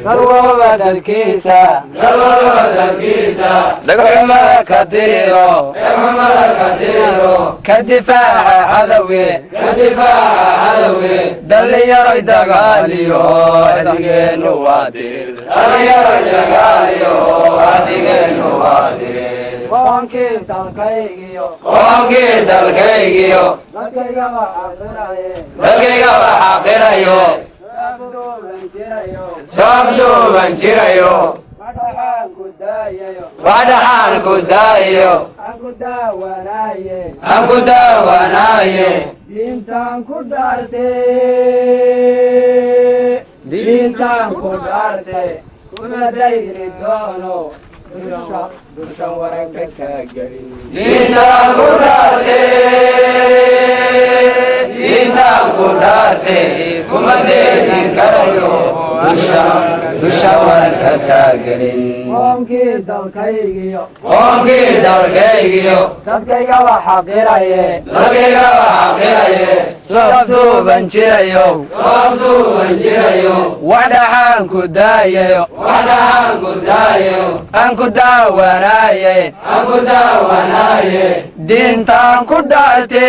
galwooba dalkiisa dhagxumada ka diro ka difaaca cadowge dhallinyaroy dagaaliyo axdigeennu waa dirir qoonkii dalkaygiyo dadkayga waxaa qirayo sabduuban jirayo wadhaxaan ku daayo aan ku daawanaaye diintaan ku dhaarte kuma dayni doono dushan waranka kaa gelin diintaan ku dhaarte kuma dayni karayo dusha waranka kaa gelin qoonkii dalkaygiyo dadkayga waxaa qiraye sabduuban jirayo wadhaxaan ku daayayo aan ku daawanaaye diintaan ku dhaarte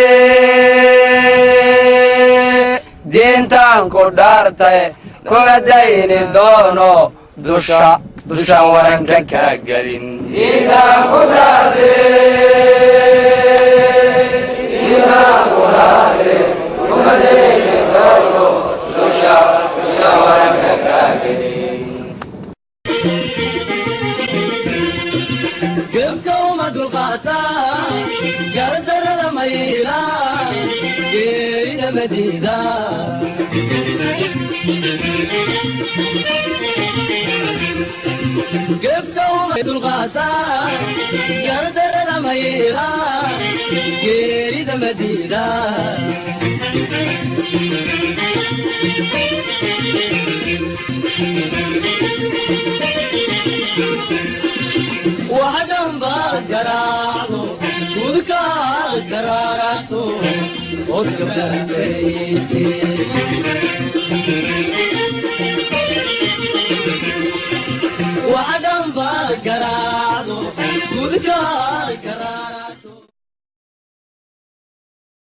kuma dayni doono dushan waranka kaa gelin diintaan ku dhaarte kuma dayni doono dushan waranka kaa gelin gebka uma dulqaataa gardarada mayla geerida madiida gebka uma dulqaataa gardarada mayla geerida madiida وحدهم بقراعه وذكا قرارته وذكا